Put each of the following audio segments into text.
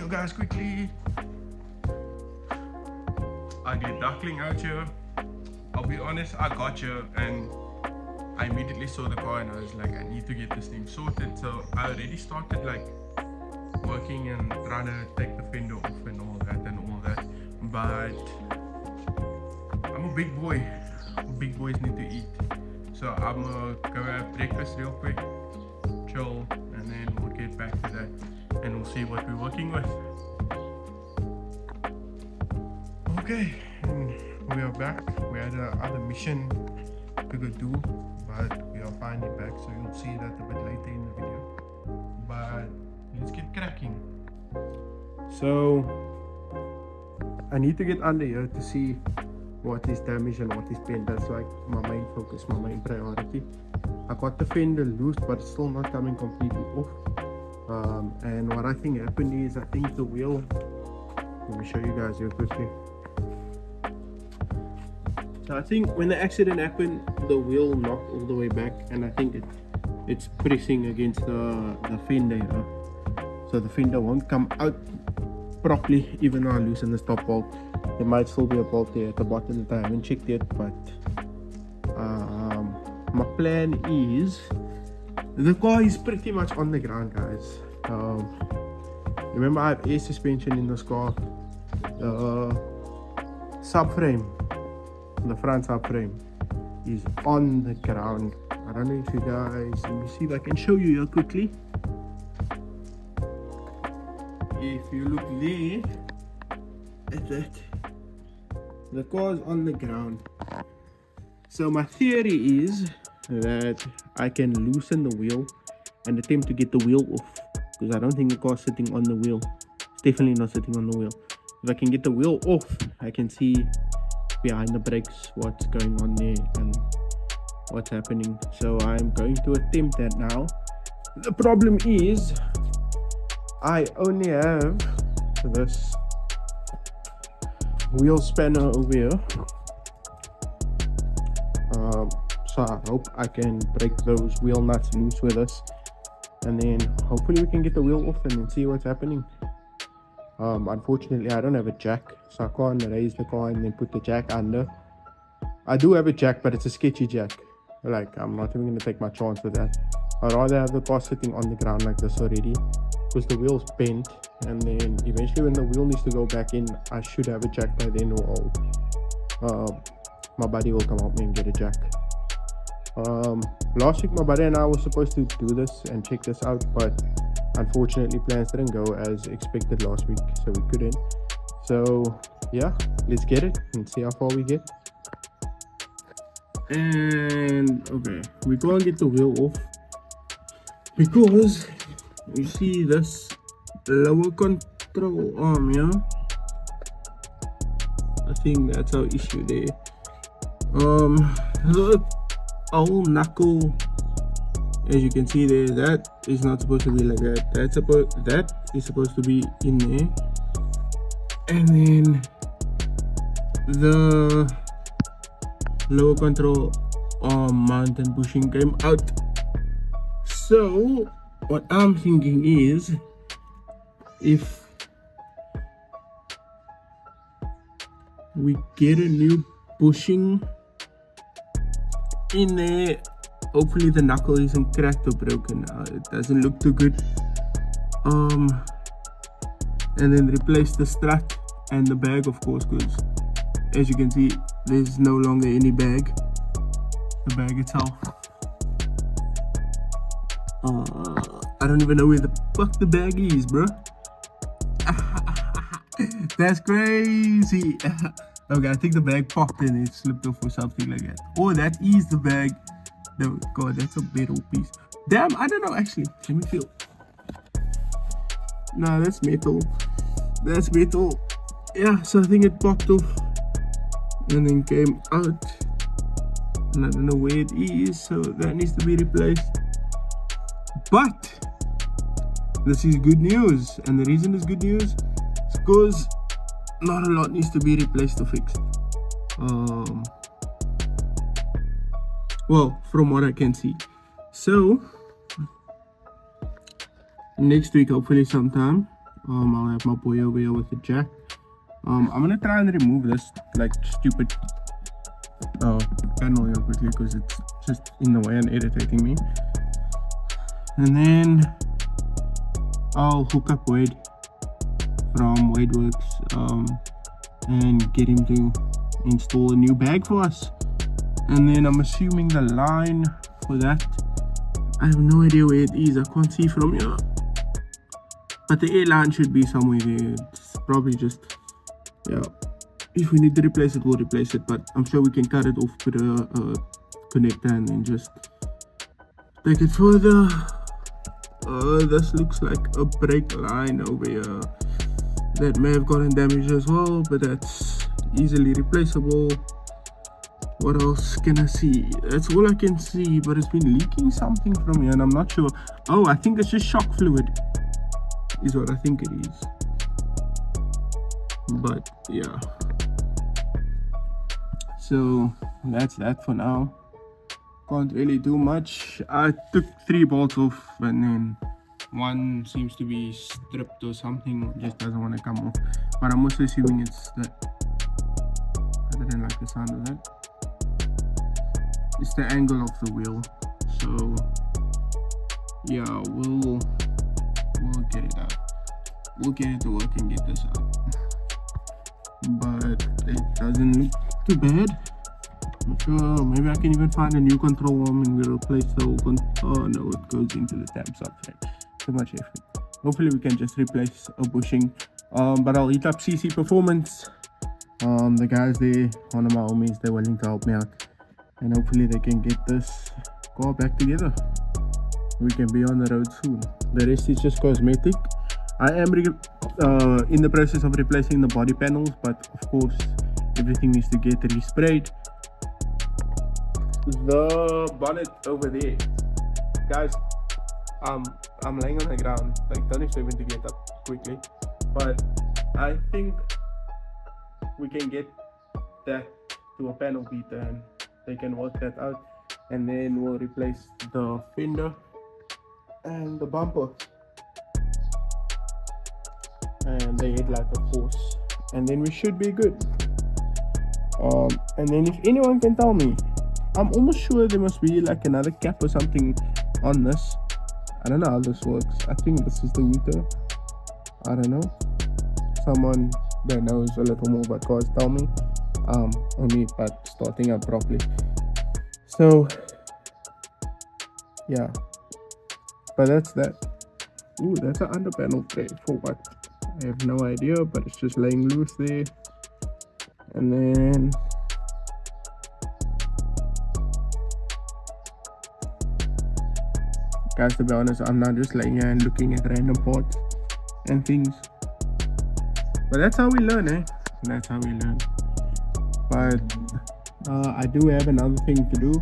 guys, quickly. Ugly duckling out here. I'll be honest, I got here and I immediately saw the car and I was like, I need to get this thing sorted. So I already started like working and trying to take the fender off and all that. But I'm a big boy. Big boys need to eat. So I'm gonna go have breakfast real quick, chill, and then we'll get back to that and we'll see what we're working with. Okay, and we are back. We had another mission to go do, but we are finally back, so you'll see that a bit later in the video. But let's get cracking. So I need to get under here to see what is damaged and what is bent. That's like my main focus, my main priority. I got the fender loose, but it's still not coming completely off. And what I think happened is, I think the wheel, let me show you guys here quickly. So I think when the accident happened, the wheel knocked all the way back, and I think it's pressing against the fender here. So the fender won't come out properly even though I loosen the stop bolt. There might still be a bolt there at the bottom that I haven't checked yet, but my plan is, the car is pretty much on the ground, guys. Remember, I have air suspension in this car. The subframe, the front subframe, is on the ground. I don't know if you guys, let me see if I can show you here quickly. If you look there at that, the car is on the ground. So my theory is that I can loosen the wheel and attempt to get the wheel off, because I don't think the car is sitting on the wheel. It's definitely not sitting on the wheel. If I can get the wheel off, I can see behind the brakes what's going on there and what's happening. So I'm going to attempt that now. The problem is, I only have this wheel spanner over here, so I hope I can break those wheel nuts loose with this, and then hopefully we can get the wheel off and then see what's happening. Unfortunately I don't have a jack, so I can't raise the car and then put the jack under. I do have a jack, but it's a sketchy jack. Like, I'm not even going to take my chance with that. I'd rather have the car sitting on the ground like this already, because the wheel's bent, and then eventually when the wheel needs to go back in, I should have a jack by then, or my buddy will come help me and get a jack. Last week my buddy and I were supposed to do this and check this out, but unfortunately plans didn't go as expected last week, so we couldn't. So yeah, let's get it and see how far we get. And okay, we can't get the wheel off because you see this lower control arm here. I think that's our issue there. The whole knuckle, as you can see there, that is not supposed to be like that. That is supposed to be in there, and then the lower control arm mount and bushing came out. So what I'm thinking is, if we get a new bushing in there, hopefully the knuckle isn't cracked or broken. It doesn't look too good. And then replace the strut and the bag, of course, because as you can see, there's no longer any bag. The bag itself, I don't even know where the fuck the bag is, bro. That's crazy. Okay, I think the bag popped and it slipped off or something like that. Oh, that is the bag. No, God, that's a metal piece. Damn, I don't know actually. Let me feel. Nah, that's metal. That's metal. Yeah, so I think it popped off and then came out. And I don't know where it is, so that needs to be replaced. But this is good news, and the reason it's good news is because not a lot needs to be replaced or fixed. Well, from what I can see. So next week, hopefully sometime, I'll have my boy over here with the jack. I'm gonna try and remove this like stupid panel here quickly because it's just in the way and irritating me. And then I'll hook up Wade from WadeWorks and get him to install a new bag for us. And then I'm assuming the line for that, I have no idea where it is. I can't see from here, but the air line should be somewhere there. It's probably just, yeah, if we need to replace it, we'll replace it, but I'm sure we can cut it off, put a connector, and then just take it further. This looks like a brake line over here that may have gotten damaged as well, but that's easily replaceable. What else can I see? That's all I can see, but it's been leaking something from here and I'm not sure. Oh, I think it's just shock fluid is what I think it is. But yeah, so that's that for now. Can't really do much. I took 3 bolts off and then one seems to be stripped or something, just doesn't want to come off, but I'm also assuming it's that. I didn't like the sound of that. It's the angle of the wheel. So yeah, we'll get it out. We'll get it to work and get this out, but it doesn't look too bad. Not sure, maybe I can even find a new control arm and we'll replace the whole oh no, it goes into the damn subframe. Too much effort. Hopefully we can just replace a bushing, but I'll eat up CC Performance. The guys there, one of my homies, they're willing to help me out, and hopefully they can get this car back together. We can be on the road soon. The rest is just cosmetic. I am in the process of replacing the body panels, but of course everything needs to get resprayed. The bonnet over there, guys, I'm laying on the ground, like don't expect me to get up quickly, but I think we can get that to a panel beater and they can work that out, and then we'll replace the fender and the bumper and the headlight of course, and then we should be good. And then if anyone can tell me, I'm almost sure there must be like another cap or something on this. I don't know how this works. I think this is the meter. I don't know. Someone that knows a little more about cars tell me. Only about starting up properly. So yeah, but that's that. Ooh, that's an under panel tray for what? I have no idea, but it's just laying loose there. And then guys, to be honest, I'm not just laying here and looking at random parts and things, but that's how we learn, that's how we learn. But I do have another thing to do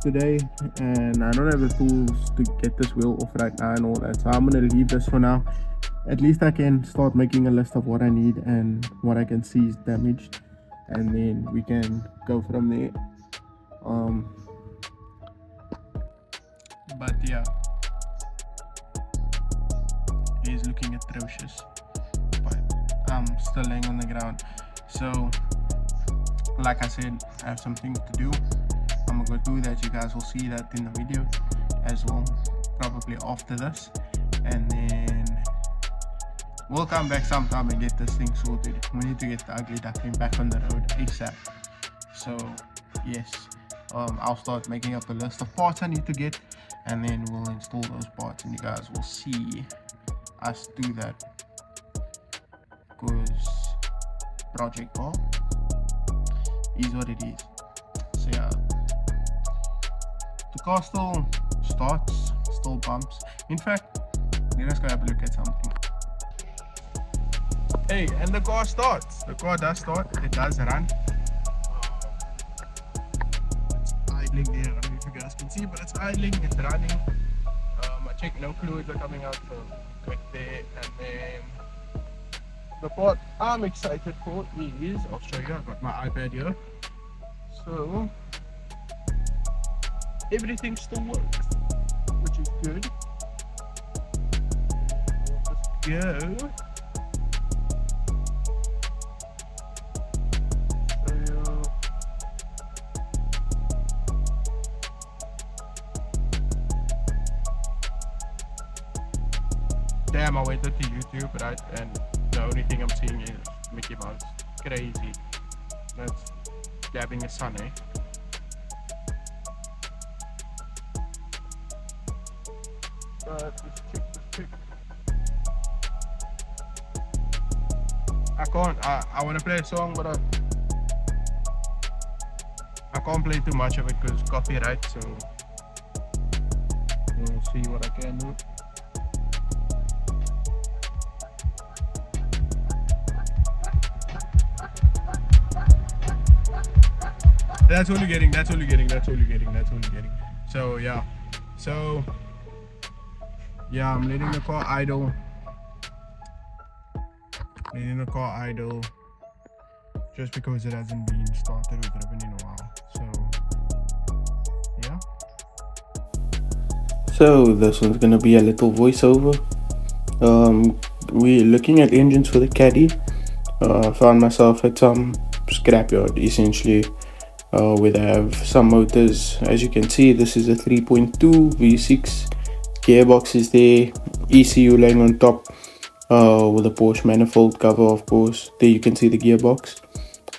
today, and I don't have the tools to get this wheel off right now and all that, so I'm gonna leave this for now. At least I can start making a list of what I need and what I can see is damaged, and then we can go from there. But yeah, he's looking atrocious, but I'm still laying on the ground. So like I said, I have something to do. I'm gonna go do that. You guys will see that in the video as well, probably after this, and then we'll come back sometime and get this thing sorted. We need to get the ugly duckling back on the road ASAP. So yes, I'll start making up a list of parts I need to get, and then we'll install those parts and you guys will see us do that, because project car is what it is. So yeah, the car still starts, still bumps. In fact, let us go have a look at something. Hey, and the car starts. The car does start. It does run. It's idling there. I don't know if you guys can see, but it's idling. It's running. I checked, no fluids are coming out, so good there. And then the part I'm excited for is, I'll show you. I've got my iPad here. So everything still works, which is good. We'll just go Damn, I went into YouTube, right? And the only thing I'm seeing is Mickey Mouse. Crazy. That's dabbing his son, eh? Let's check. I can't. I want to play a song, but I can't play too much of it because copyright. So we'll see what I can do. That's only getting. So yeah. So yeah, I'm letting the car idle. Just because it hasn't been started or driven in a while. So yeah. So this one's gonna be a little voiceover. We're looking at engines for the Caddy. Found myself at some scrapyard essentially, where they have some motors. As you can see, this is a 3.2 V6. Gearbox is there, ECU laying on top, with a Porsche manifold cover, of course. There you can see the gearbox.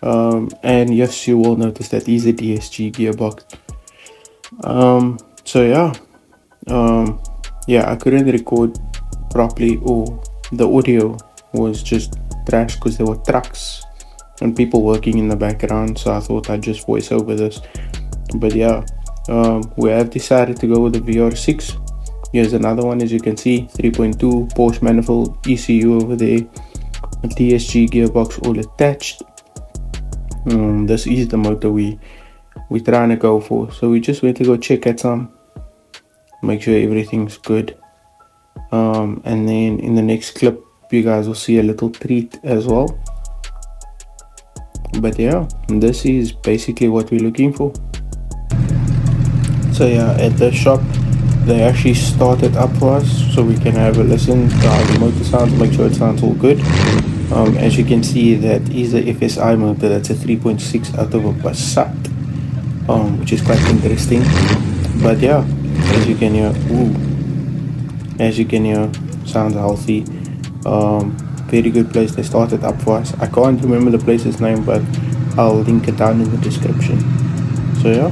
And yes, you will notice that is a DSG gearbox. So yeah, I couldn't record properly, or the audio was just trash because there were trucks and people working in the background, so I thought I'd just voice over this. But yeah, we have decided to go with the VR6. Here's another one, as you can see, 3.2 Porsche manifold, ECU over there, a DSG gearbox all attached. This is the motor we're trying to go for, so we just went to go check at some, make sure everything's good, and then in the next clip you guys will see a little treat as well. But yeah, this is basically what we're looking for. So yeah, at the shop they actually started up for us so we can have a listen to how the motor sounds, make sure it sounds all good. As you can see, that is a FSI motor. That's a 3.6 out of a Passat, which is quite interesting. But yeah, as you can hear, sounds healthy. Very good place they started up for us. I can't remember the place's name, but I'll link it down in the description. So yeah.